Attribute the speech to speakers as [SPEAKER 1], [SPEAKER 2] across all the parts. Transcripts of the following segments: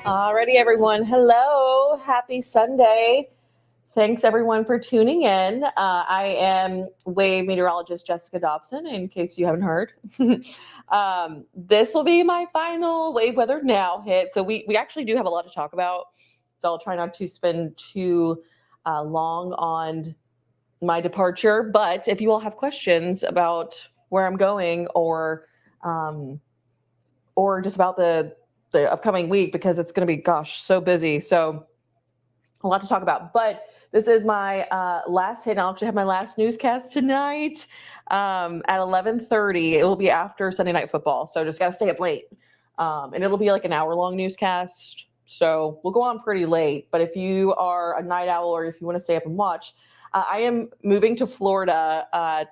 [SPEAKER 1] Alrighty, everyone. Hello. Happy Sunday. Thanks, everyone, for tuning in. I am wave meteorologist Jessica Dobson, in case you haven't heard. This will be my final Wave Weather Now hit. So we actually do have a lot to talk about. So I'll try not to spend too long on my departure. But if you all have questions about where I'm going or just about the upcoming week, because it's going to be, gosh, so busy. So a lot to talk about. But this is my last hit. I'll actually have my last newscast tonight at 11:30. It will be after Sunday Night Football. So just got to stay up late. And it'll be like an hour-long newscast. So we'll go on pretty late. But if you are a night owl or if you want to stay up and watch, I am moving to Florida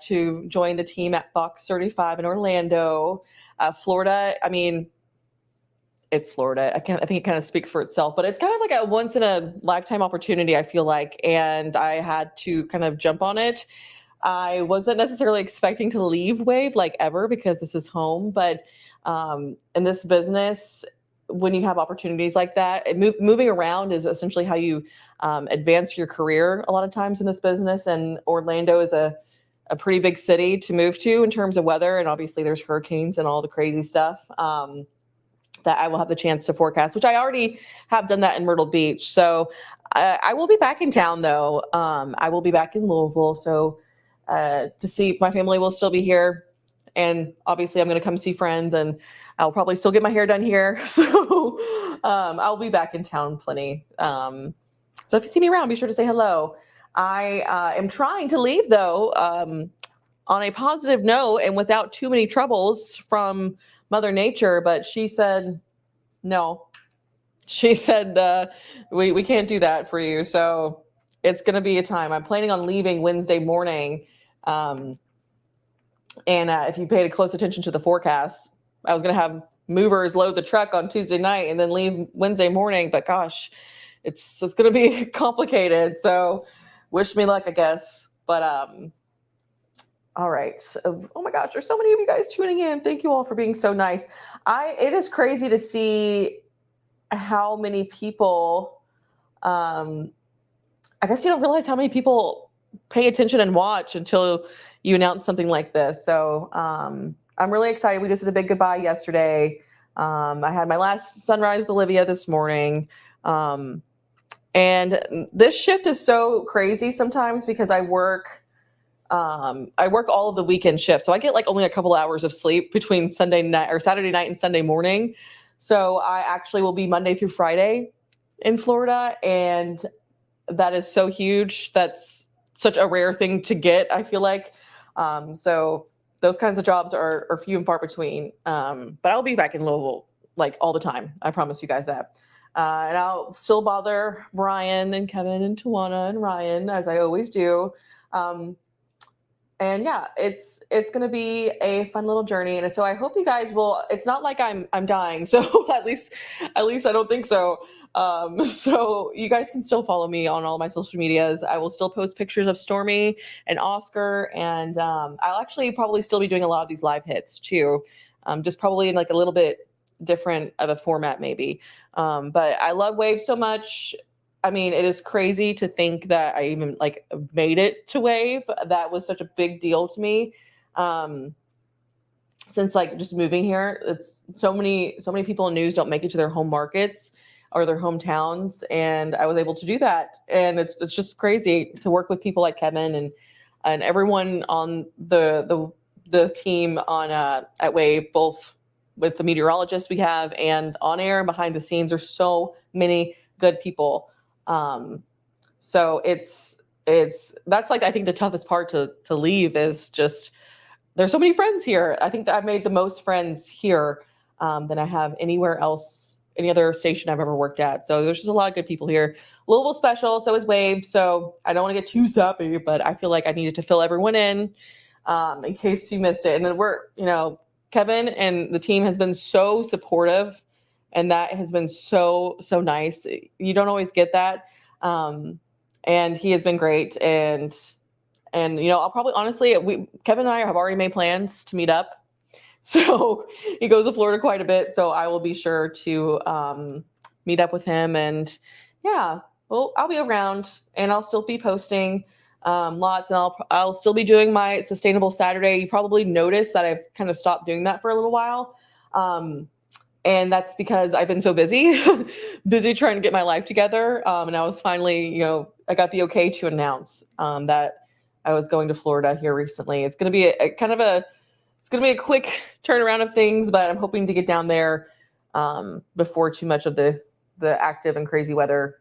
[SPEAKER 1] to join the team at Fox 35 in Orlando. Florida, I mean, it's Florida. I think it kind of speaks for itself, but it's kind of like a once in a lifetime opportunity, I feel like, and I had to kind of jump on it. I wasn't necessarily expecting to leave Wave like ever, because this is home, but in this business, when you have opportunities like that, moving around is essentially how you advance your career a lot of times in this business. And Orlando is a pretty big city to move to in terms of weather, and obviously there's hurricanes and all the crazy stuff. That I will have the chance to forecast, which I already have done that in Myrtle Beach. So I will be back in town, though. I will be back in Louisville. So to see, my family will still be here. And obviously I'm going to come see friends, and I'll probably still get my hair done here. So I'll be back in town plenty. So if you see me around, be sure to say hello. I am trying to leave, though, on a positive note and without too many troubles from Mother Nature, but she said no. She said we can't do that for you. So it's going to be a time. I'm planning on leaving Wednesday morning. And if you paid close attention to the forecast, I was going to have movers load the truck on Tuesday night and then leave Wednesday morning. But gosh, it's going to be complicated. So wish me luck, I guess. But all right. Oh my gosh, there's so many of you guys tuning in. Thank you all for being so nice. It is crazy to see how many people, I guess you don't realize how many people pay attention and watch until you announce something like this. So I'm really excited. We just did a big goodbye yesterday. I had my last sunrise with Olivia this morning. And this shift is so crazy sometimes because I work all of the weekend shifts. So I get like only a couple hours of sleep between Sunday night or Saturday night and Sunday morning. So I actually will be Monday through Friday in Florida. And that is so huge. That's such a rare thing to get, I feel like. So those kinds of jobs are few and far between. But I'll be back in Louisville like all the time. I promise you guys that. And I'll still bother Brian and Kevin and Tawana and Ryan, as I always do. And yeah, it's going to be a fun little journey. And so I hope you guys will, it's not like I'm dying. So at least I don't think so. So you guys can still follow me on all my social medias. I will still post pictures of Stormy and Oscar. And I'll actually probably still be doing a lot of these live hits too. Just probably in like a little bit different of a format maybe. But I love Wave so much. I mean, it is crazy to think that I even like made it to Wave. That was such a big deal to me. Since like just moving here, it's so many people in news don't make it to their home markets or their hometowns. And I was able to do that. And it's just crazy to work with people like Kevin and everyone on the team on at Wave, both with the meteorologists we have and on air and behind the scenes. There's so many good people. So it's that's like, I think the toughest part to leave is just, there's so many friends here. I think that I've made the most friends here, than I have anywhere else, any other station I've ever worked at. So there's just a lot of good people here. Louisville special, so is Wave. So I don't want to get too sappy, but I feel like I needed to fill everyone in case you missed it. And then Kevin and the team has been so supportive. And that has been so nice. You don't always get that. and he has been great. And I'll probably honestly, Kevin and I have already made plans to meet up. So he goes to Florida quite a bit. So I will be sure to meet up with him. And yeah, well, I'll be around and I'll still be posting lots, and I'll still be doing my Sustainable Saturday. You probably noticed that I've kind of stopped doing that for a little while. And that's because I've been so busy, busy trying to get my life together. And I was finally, I got the okay to announce that I was going to Florida here recently. It's going to be it's going to be a quick turnaround of things, but I'm hoping to get down there before too much of the active and crazy weather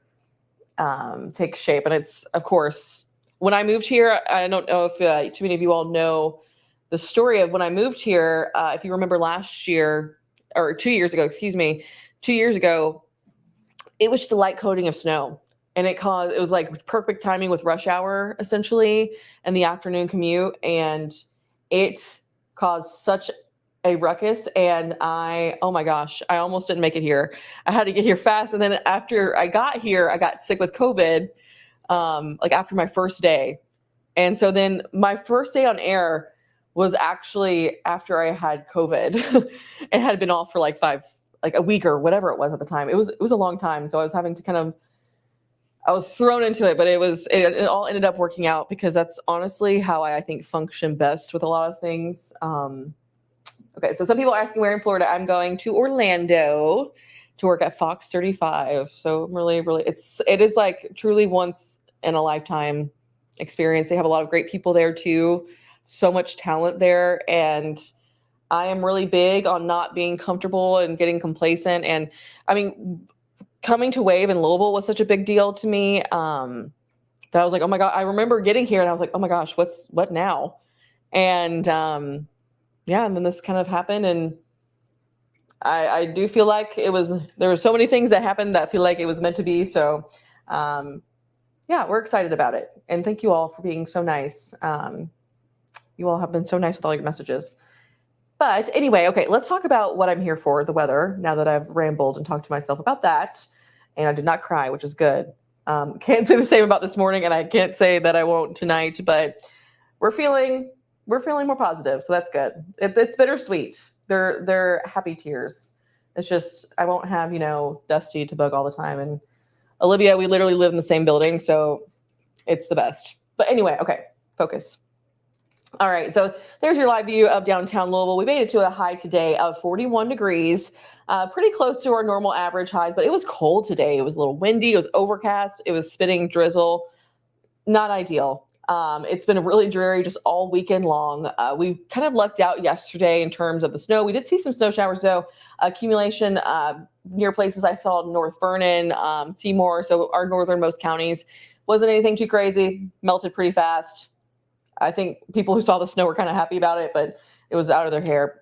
[SPEAKER 1] takes shape. And it's, of course, when I moved here, I don't know if too many of you all know the story of when I moved here. If you remember last year, or 2 years ago, 2 years ago, it was just a light coating of snow. And it was like perfect timing with rush hour, essentially, and the afternoon commute. And it caused such a ruckus. And oh my gosh, I almost didn't make it here. I had to get here fast. And then after I got here, I got sick with COVID, like after my first day. And so then my first day on air was actually after I had COVID and had been off for like a week or whatever it was at the time. It was a long time. So I was having to I was thrown into it, but it all ended up working out because that's honestly how I think function best with a lot of things. Okay. So some people are asking where in Florida. I'm going to Orlando to work at Fox 35. So really, really, it is like truly once in a lifetime experience. They have a lot of great people there too. So much talent there. And I am really big on not being comfortable and getting complacent. And I mean, coming to Wave in Louisville was such a big deal to me that I was like, oh my God, I remember getting here and I was like, oh my gosh, what now? And and then this kind of happened. And I do feel like there were so many things that happened that feel like it was meant to be. So we're excited about it. And thank you all for being so nice. You all have been so nice with all your messages. But anyway, okay, let's talk about what I'm here for, the weather, now that I've rambled and talked to myself about that. And I did not cry, which is good. Can't say the same about this morning, and I can't say that I won't tonight, but we're feeling more positive, so that's good. It's bittersweet. They're happy tears. It's just I won't have, Dusty to bug all the time. And Olivia, we literally live in the same building, so it's the best. But anyway, okay, focus. All right, so there's your live view of downtown Louisville. We made it to a high today of 41 degrees, pretty close to our normal average highs, but it was cold today. It was a little windy. It was overcast. It was spitting drizzle. Not ideal. It's been really dreary just all weekend long. We kind of lucked out yesterday in terms of the snow. We did see some snow showers, though. Accumulation near places I saw North Vernon, Seymour, so our northernmost counties. Wasn't anything too crazy. Melted pretty fast. I think people who saw the snow were kind of happy about it, but it was out of their hair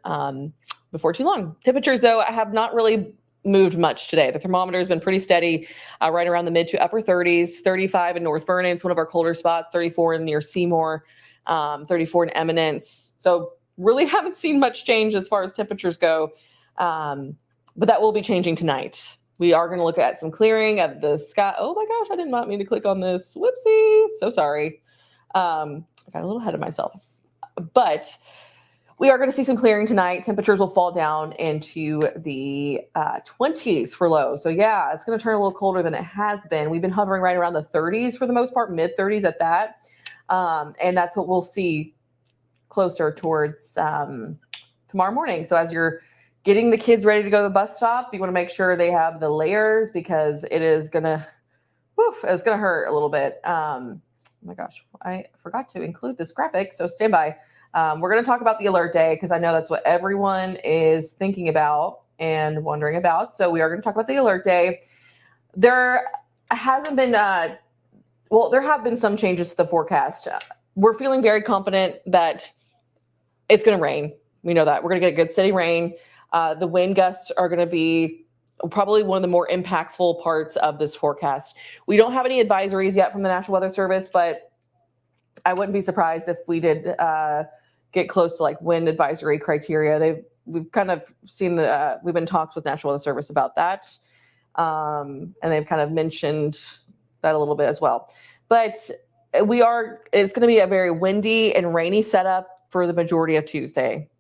[SPEAKER 1] before too long. Temperatures, though, have not really moved much today. The thermometer has been pretty steady, right around the mid to upper 30s, 35 in North Vernon. It's one of our colder spots, 34 near Seymour, 34 in Eminence. So really haven't seen much change as far as temperatures go, but that will be changing tonight. We are going to look at some clearing of the sky. Oh my gosh, I did not mean to click on this. Whoopsie. So sorry. I got a little ahead of myself, but we are going to see some clearing tonight. Temperatures will fall down into the 20s for lows. So yeah, it's going to turn a little colder than it has been. We've been hovering right around the 30s for the most part, mid 30s at that. And that's what we'll see closer towards tomorrow morning. So as you're getting the kids ready to go to the bus stop, you want to make sure they have the layers because it is going to, it's going to hurt a little bit. Oh my gosh, I forgot to include this graphic, so stand by. We're going to talk about the alert day because I know that's what everyone is thinking about and wondering about. So we are going to talk about the alert day. There hasn't been, there have been some changes to the forecast. We're feeling very confident that it's going to rain. We know that. We're going to get good steady rain. The wind gusts are going to be probably one of the more impactful parts of this forecast. We don't have any advisories yet from the National Weather Service, but I wouldn't be surprised if we did get close to like wind advisory criteria. We've kind of seen we've been talked with National Weather Service about that. And they've kind of mentioned that a little bit as well. But it's going to be a very windy and rainy setup for the majority of Tuesday,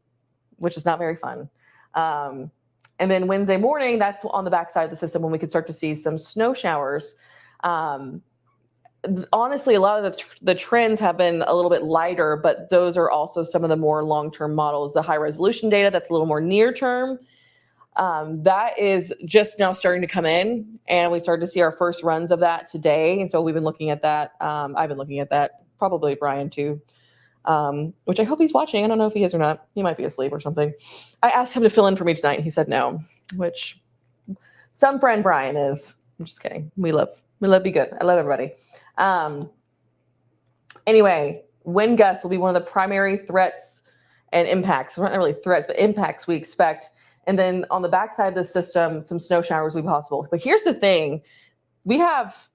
[SPEAKER 1] which is not very fun. And then Wednesday morning, that's on the backside of the system when we could start to see some snow showers. Honestly, a lot of the trends have been a little bit lighter, but those are also some of the more long-term models. The high resolution data, that's a little more near term. That is just now starting to come in, and we started to see our first runs of that today. And so we've been looking at that. I've been looking at that, probably Brian too, which I hope he's watching. I don't know if he is or not. He might be asleep or something. I asked him to fill in for me tonight, and he said no, which some friend Brian is. I'm just kidding. We love be good. I love everybody. Anyway, wind gusts will be one of the primary threats and impacts. Not really threats, but impacts we expect. And then on the backside of the system, some snow showers will be possible. But here's the thing. We have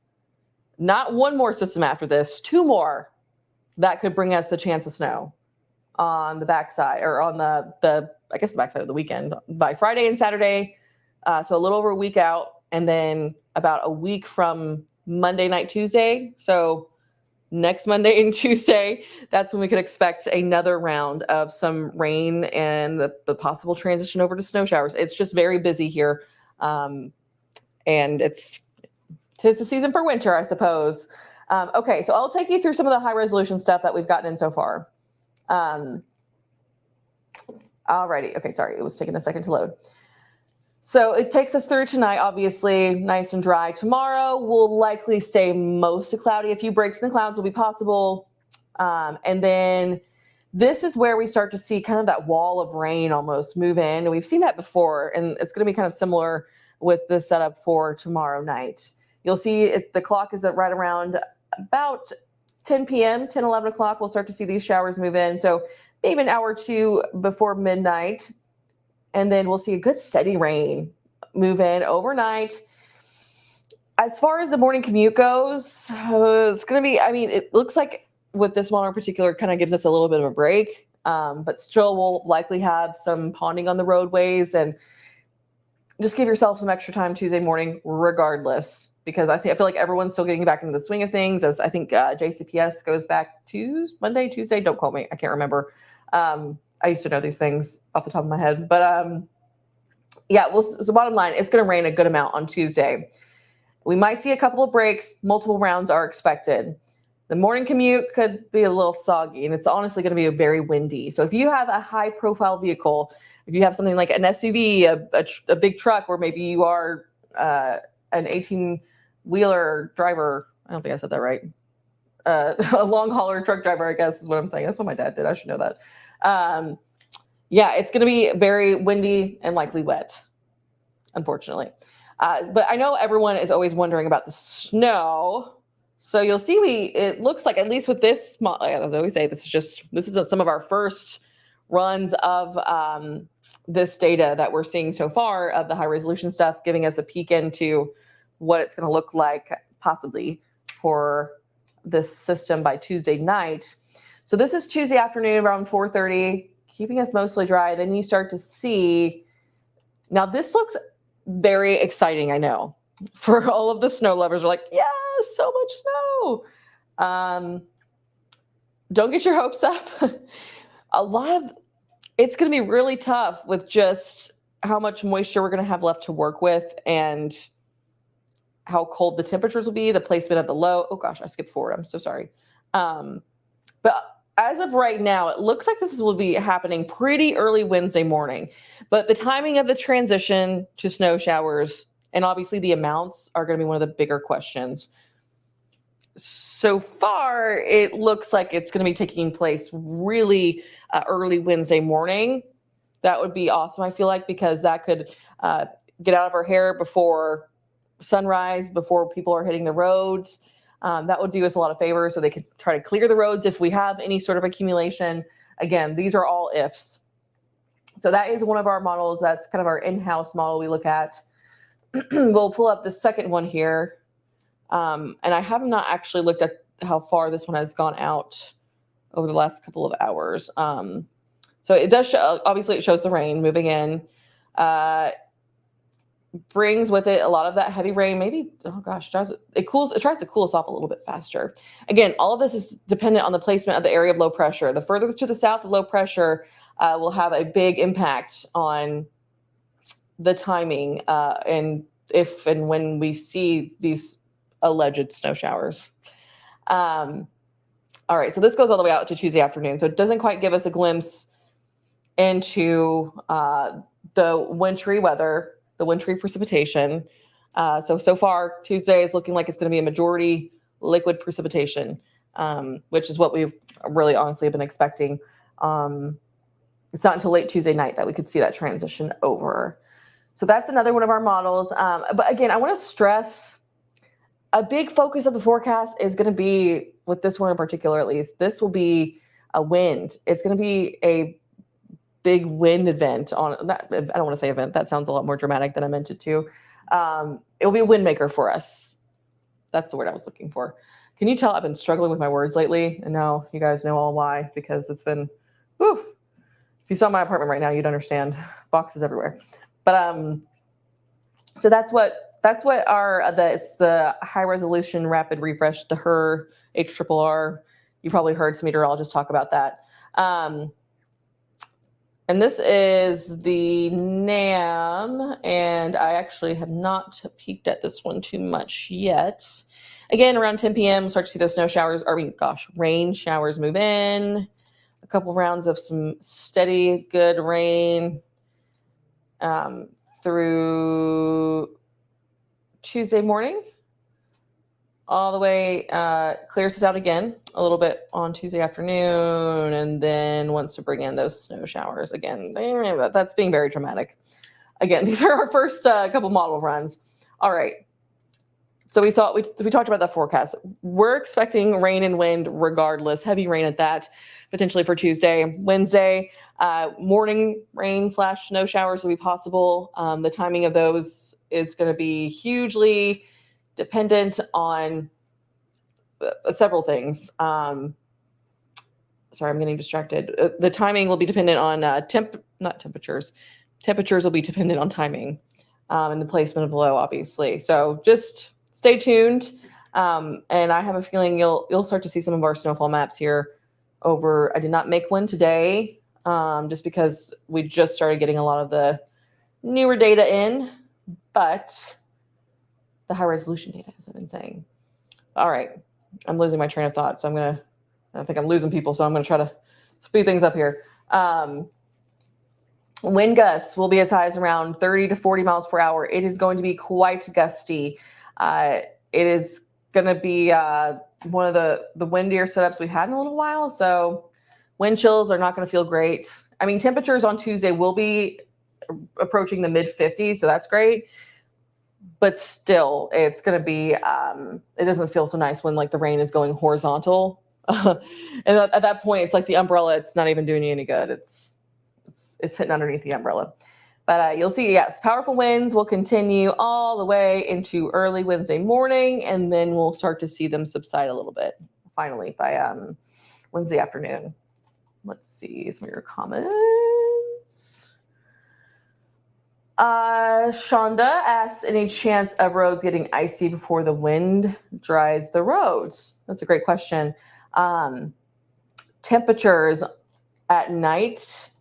[SPEAKER 1] not one more system after this, two more that could bring us the chance of snow on the backside, or on the I guess the backside of the weekend, by Friday and Saturday. So a little over a week out, and then about a week from Monday night, Tuesday. So next Monday and Tuesday, that's when we could expect another round of some rain and the possible transition over to snow showers. It's just very busy here. And tis the season for winter, I suppose. Okay, so I'll take you through some of the high resolution stuff that we've gotten in so far. Alrighty. Okay, sorry, it was taking a second to load. So it takes us through tonight, obviously, nice and dry. Tomorrow will likely stay mostly cloudy. A few breaks in the clouds will be possible. And then this is where we start to see kind of that wall of rain almost move in. And we've seen that before, and it's going to be kind of similar with the setup for tomorrow night. You'll see the clock is at right around about 10 p.m., 10, 11 o'clock. We'll start to see these showers move in. So maybe an hour or two before midnight. And then we'll see a good steady rain move in overnight. As far as the morning commute goes, it's going to be, it looks like with this model in particular, kind of gives us a little bit of a break. But still, we'll likely have some ponding on the roadways, and just give yourself some extra time Tuesday morning regardless, because I feel like everyone's still getting back into the swing of things, as I think JCPS goes back to Monday, Tuesday. Don't quote me. I can't remember. I used to know these things off the top of my head, but so bottom line, it's going to rain a good amount on Tuesday. We might see a couple of breaks. Multiple rounds are expected. The morning commute could be a little soggy, and it's honestly going to be very windy. So if you have a high profile vehicle, if you have something like an SUV, a big truck, or maybe you are an 18-wheeler driver, I don't think I said that right. A long hauler truck driver, I guess is what I'm saying. That's what my dad did. I should know that. It's going to be very windy and likely wet, unfortunately. But I know everyone is always wondering about the snow. So you'll see it looks like, at least with this, as I always say, this is some of our first runs of this data that we're seeing so far of the high resolution stuff, giving us a peek into what it's going to look like possibly for this system by Tuesday night. So this is Tuesday afternoon around 4:30, keeping us mostly dry. Then you start to see, now this looks very exciting, I know. For all of the snow lovers are like, yes, so much snow. Don't get your hopes up. It's going to be really tough with just how much moisture we're going to have left to work with, and how cold the temperatures will be, the placement of the low. Oh gosh, I skipped forward. I'm so sorry. But as of right now, it looks like this will be happening pretty early Wednesday morning. But the timing of the transition to snow showers, and obviously the amounts, are going to be one of the bigger questions. So far, it looks like it's going to be taking place really early Wednesday morning. That would be awesome, I feel like, because that could get out of our hair before sunrise, before people are hitting the roads. That would do us a lot of favors, so they could try to clear the roads if we have any sort of accumulation. Again, these are all ifs. So that is one of our models. That's kind of our in-house model we look at. We'll pull up the second one here. And I have not actually looked at how far this one has gone out over the last couple of hours. So it does show, obviously it shows the rain moving in. brings with it a lot of that heavy rain. Maybe, oh gosh, it tries to cool us off a little bit faster. Again, all of this is dependent on the placement of the area of low pressure. The further to the south, the low pressure will have a big impact on the timing and if and when we see these alleged snow showers. All right, so this goes all the way out to Tuesday afternoon. So it doesn't quite give us a glimpse into the wintry weather, the wintry precipitation. So far, Tuesday is looking like it's going to be a majority liquid precipitation, which is what we've really honestly been expecting. It's not until late Tuesday night that we could see that transition over. So that's another one of our models. But again, I want to stress a big focus of the forecast is going to be, with this one in particular at least, this will be a wind. It's going to be a big wind event on that. I don't want to say event. That sounds a lot more dramatic than I meant it to. It'll be a wind maker for us. That's the word I was looking for. Can you tell I've been struggling with my words lately? And now you guys know all why, because it's been, woof. If you saw my apartment right now, you'd understand. Boxes everywhere. But so that's what it's the high resolution rapid refresh, the HRRR, HRRR. You probably heard some meteorologists talk about that. And this is the NAM, and I actually have not peeked at this one too much yet. Again, around 10 p.m., we'll start to see those rain showers move in. A couple rounds of some steady, good rain through Tuesday morning. All the way clears us out again a little bit on Tuesday afternoon, and then wants to bring in those snow showers again. That's being very dramatic. Again, these are our first couple model runs. All right. So we talked about the forecast. We're expecting rain and wind regardless, heavy rain at that, potentially for Tuesday. Wednesday, morning rain / snow showers will be possible. The timing of those is going to be hugely dependent on several things. Sorry, I'm getting distracted. The timing will be dependent on not temperatures. Temperatures will be dependent on timing and the placement of the low, obviously. So just stay tuned. And I have a feeling you'll start to see some of our snowfall maps here over. I did not make one today just because we just started getting a lot of the newer data in, but the high resolution data, as I've been saying. All right. I'm losing my train of thought. So I think I'm losing people. So I'm going to try to speed things up here. Wind gusts will be as high as around 30 to 40 miles per hour. It is going to be quite gusty. It is going to be one of the windier setups we had in a little while. So wind chills are not going to feel great. I mean, temperatures on Tuesday will be approaching the mid 50s. So that's great. But still, it's going to be, it doesn't feel so nice when like the rain is going horizontal. And at that point, it's like the umbrella, it's not even doing you any good. It's hitting underneath the umbrella. But you'll see, yes, powerful winds will continue all the way into early Wednesday morning, and then we'll start to see them subside a little bit, finally, by Wednesday afternoon. Let's see some of your comments. Shonda asks, any chance of roads getting icy before the wind dries the roads? That's a great question. Temperatures at night,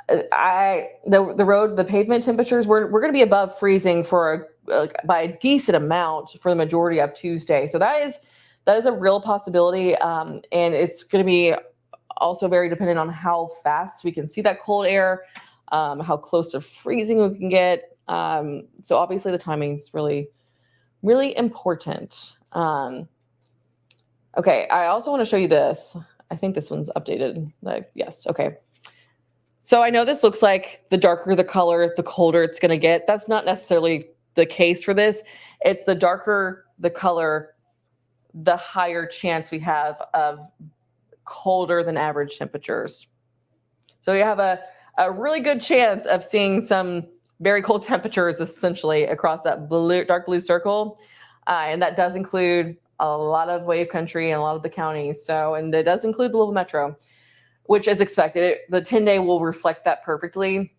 [SPEAKER 1] the pavement temperatures, we're going to be above freezing by a decent amount for the majority of Tuesday. So that is a real possibility. And it's going to be also very dependent on how fast we can see that cold air, how close to freezing we can get. So obviously the timing is really, really important. Okay, I also want to show you this. I think this one's updated. Yes, okay. So I know this looks like the darker the color, the colder it's going to get. That's not necessarily the case for this. It's the darker the color, the higher chance we have of colder than average temperatures. So you have a really good chance of seeing some very cold temperatures essentially across that dark blue circle. And that does include a lot of wave country and a lot of the counties. And it does include the Louisville Metro, which is expected. The 10-day will reflect that perfectly.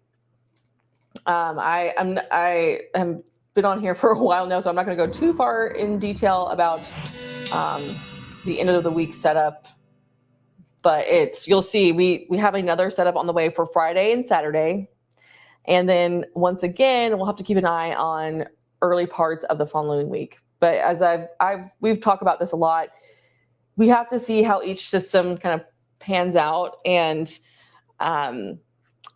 [SPEAKER 1] I am been on here for a while now, so I'm not going to go too far in detail about um, the end of the week setup. But you'll see we have another setup on the way for Friday and Saturday, and then once again we'll have to keep an eye on early parts of the following week. But as we've talked about this a lot, we have to see how each system kind of pans out, um,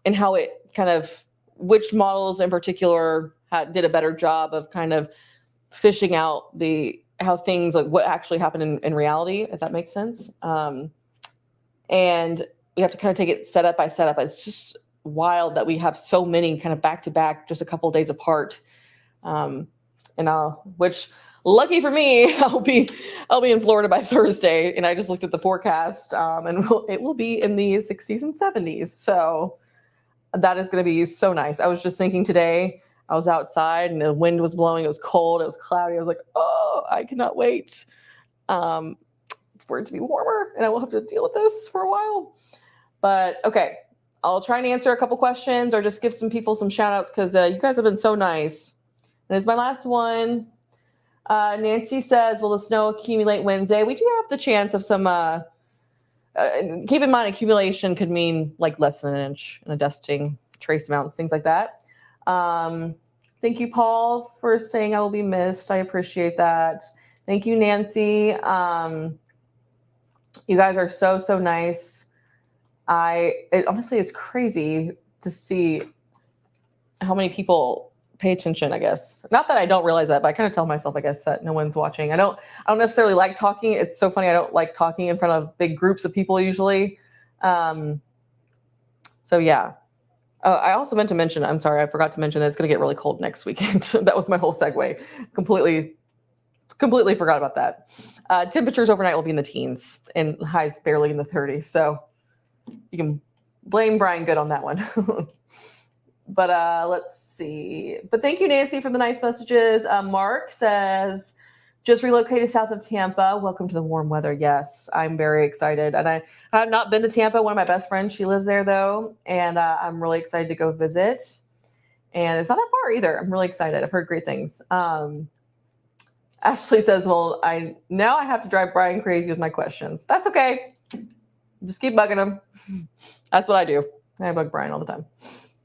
[SPEAKER 1] and how it kind of, which models in particular did a better job of kind of fishing out how things, like what actually happened in reality, if that makes sense. And we have to kind of take it setup by setup. It's just wild that we have so many kind of back to back, just a couple of days apart. Which, lucky for me, I'll be in Florida by Thursday, and I just looked at the forecast, and it will be in the 60s and 70s. So that is going to be so nice. I was just thinking today, I was outside and the wind was blowing. It was cold. It was cloudy. I was like, oh, I cannot wait for it to be warmer, and I will have to deal with this for a while. But okay, I'll try and answer a couple questions or just give some people some shout outs because you guys have been so nice. And it's my last one. Nancy says, will the snow accumulate Wednesday? We do have the chance of some, keep in mind, accumulation could mean like less than an inch in a dusting, trace amounts, things like that. Thank you, Paul, for saying I will be missed. I appreciate that. Thank you, Nancy. You guys are so, so nice. Honestly, it's crazy to see how many people pay attention, I guess. Not that I don't realize that, but I kind of tell myself, I guess, that no one's watching. I don't necessarily like talking. It's so funny. I don't like talking in front of big groups of people usually. So yeah. I also meant to mention, I'm sorry, I forgot to mention that it's going to get really cold next weekend. That was my whole segue. Completely forgot about that. Temperatures overnight will be in the teens and highs barely in the 30s. So you can blame Brian Good on that one. But let's see. But thank you, Nancy, for the nice messages. Mark says, just relocated south of Tampa. Welcome to the warm weather. Yes, I'm very excited. And I have not been to Tampa. One of my best friends, she lives there, though. And I'm really excited to go visit. And it's not that far either. I'm really excited. I've heard great things. Ashley says, well, now I have to drive Brian crazy with my questions. That's okay. Just keep bugging him. That's what I do. I bug Brian all the time.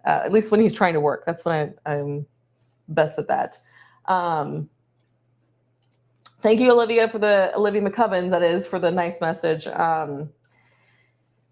[SPEAKER 1] At least when he's trying to work. That's when I'm best at that. Thank you, Olivia McCubbins, that is, for the nice message.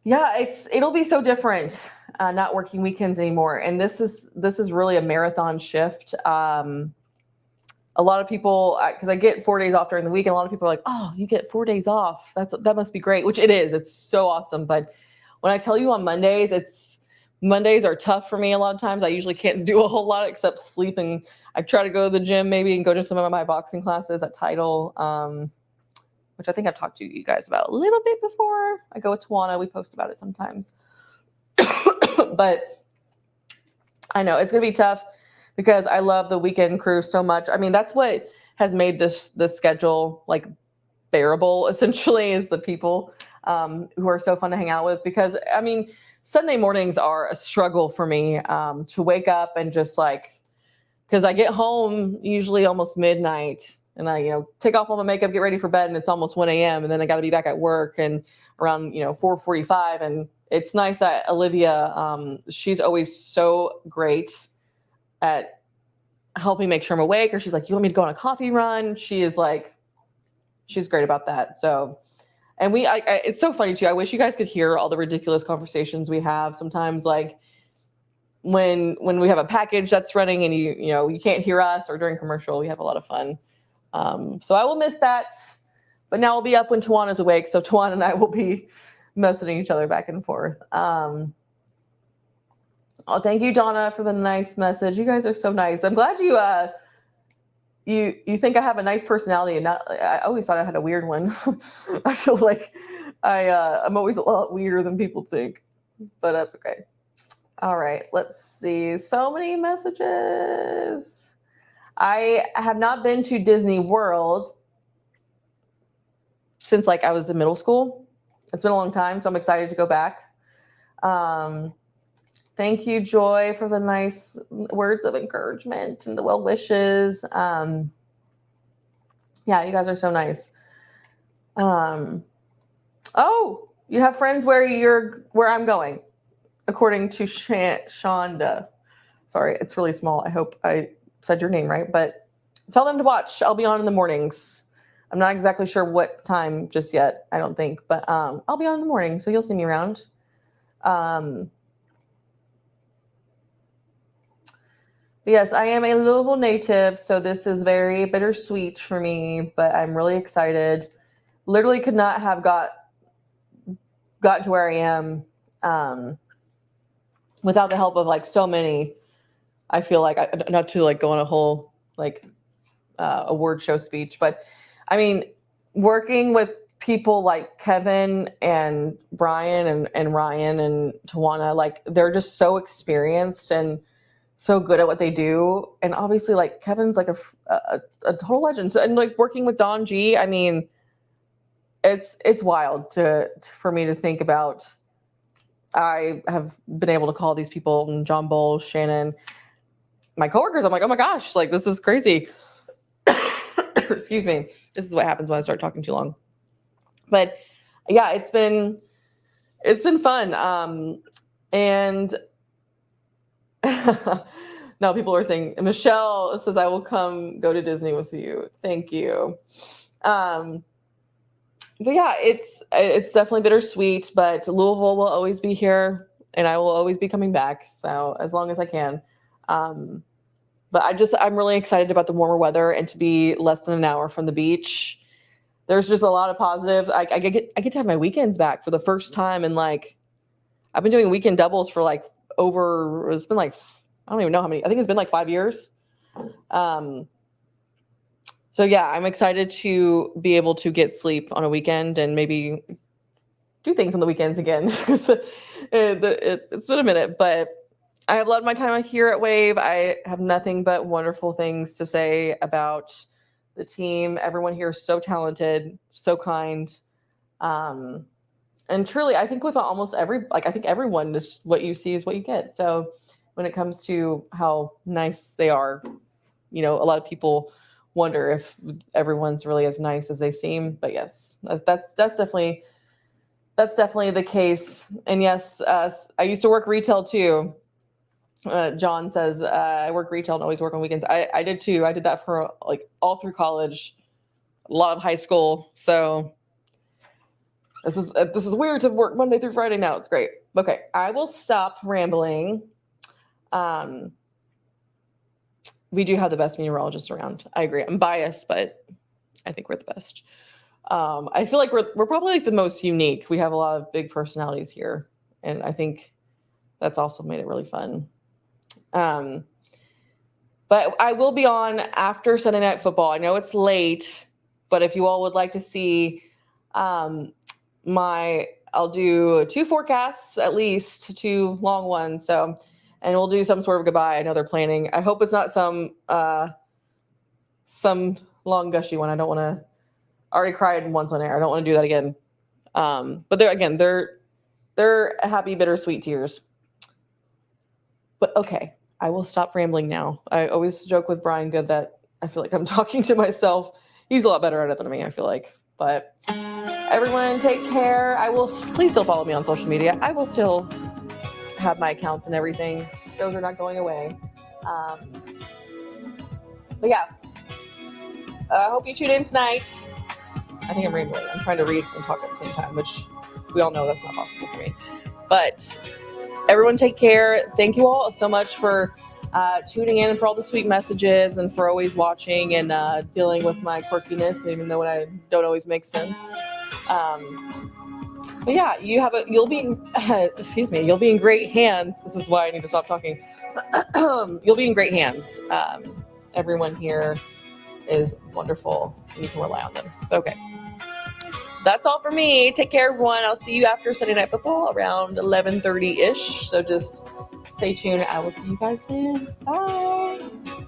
[SPEAKER 1] Yeah, it'll be so different not working weekends anymore. And this is really a marathon shift. A lot of people, because I get 4 days off during the week, and a lot of people are like, oh, you get 4 days off. That must be great, which it is. It's so awesome. But when I tell you on Mondays are tough for me a lot of times. I usually can't do a whole lot except sleep, and I try to go to the gym maybe and go to some of my boxing classes at Tidal, which I think I've talked to you guys about a little bit before. I go with Tawana. We post about it sometimes. But I know it's going to be tough because I love the weekend crew so much. I mean, that's what has made this schedule like bearable, essentially, is the people who are so fun to hang out with. Because I mean, Sunday mornings are a struggle for me to wake up and just because I get home usually almost midnight, and I take off all my makeup, get ready for bed, and it's almost 1 a.m. and then I got to be back at work and around 4:45. And it's nice that Olivia, she's always so great at helping make sure I'm awake, or she's like, you want me to go on a coffee run? She's great about that. So, and it's so funny too. I wish you guys could hear all the ridiculous conversations we have sometimes, like when we have a package that's running and you can't hear us, or during commercial, we have a lot of fun. So I will miss that, but now I'll be up when Tawana's awake. So Tawana and I will be messaging each other back and forth. Oh, thank you, Donna, for the nice message. You guys are so nice. I'm glad you think I have a nice personality, and I always thought I had a weird one. I feel like I'm always a lot weirder than people think, but that's okay. All right, let's see. So many messages. I have not been to Disney World since I was in middle school. It's been a long time, so I'm excited to go back. Thank you, Joy, for the nice words of encouragement and the well wishes. Yeah, you guys are so nice. Oh, you have friends where I'm going, according to Shonda. Sorry, it's really small. I hope I said your name right, but tell them to watch. I'll be on in the mornings. I'm not exactly sure what time just yet, I don't think, but I'll be on in the morning, so you'll see me around. Yes, I am a Louisville native, so this is very bittersweet for me, but I'm really excited. Literally could not have gotten to where I am without the help of like so many. I feel like not to like go on a whole like award show speech, but I mean, working with people like Kevin and Brian and Ryan and Tawana, like they're just so experienced and so good at what they do. And obviously like Kevin's like a total legend. So, and like working with Don G, I mean, it's wild for me to think about. I have been able to call these people, and John Bull, Shannon, my coworkers. I'm like, oh my gosh, like this is crazy. Excuse me. This is what happens when I start talking too long. But yeah, it's been fun. And now people are saying, Michelle says, I will come go to Disney with you. Thank you. But yeah, it's definitely bittersweet, but Louisville will always be here and I will always be coming back. So as long as I can. But I'm really excited about the warmer weather and to be less than an hour from the beach. There's just a lot of positive. I get to have my weekends back for the first time. And like, I've been doing weekend doubles for like it's been like, I don't even know how many, I think it's been like 5 years. So yeah, I'm excited to be able to get sleep on a weekend and maybe do things on the weekends again. It's been a minute, but I have loved my time here at Wave. I have nothing but wonderful things to say about the team. Everyone here is so talented, so kind. And truly, I think with almost I think everyone, just what you see is what you get. So when it comes to how nice they are, a lot of people wonder if everyone's really as nice as they seem. But yes, that's definitely the case. And yes, I used to work retail too. John says, I work retail and always work on weekends. I did too. I did that for like all through college, a lot of high school. So this is weird to work Monday through Friday now. It's great. Okay, I will stop rambling. We do have the best meteorologists around. I agree. I'm biased, but I think we're the best. I feel like we're probably like the most unique. We have a lot of big personalities here, and I think that's also made it really fun. But I will be on after Sunday Night Football. I know it's late, but if you all would like to see I'll do 2 forecasts, at least 2 long ones. So, and we'll do some sort of goodbye. I know they're planning. I hope it's not some long gushy one. I don't want to. I already cried once on air. I don't want to do that again. But they're happy, bittersweet tears. But okay, I will stop rambling now. I always joke with Brian Good that I feel like I'm talking to myself. He's a lot better at it than me, I feel like. But everyone take care. Please still follow me on social media. I will still have my accounts and everything. Those are not going away. But yeah, I hope you tune in tonight. I think I'm rambling. I'm trying to read and talk at the same time, which we all know that's not possible for me. But everyone take care. Thank you all so much for tuning in and for all the sweet messages and for always watching and dealing with my quirkiness, even though I don't always make sense. But yeah, you'll be in great hands. This is why I need to stop talking. You'll be in great hands. Everyone here is wonderful and you can rely on them. Okay. That's all for me. Take care, everyone. I'll see you after Sunday Night Football around 11:30-ish. So just stay tuned. I will see you guys then. Bye.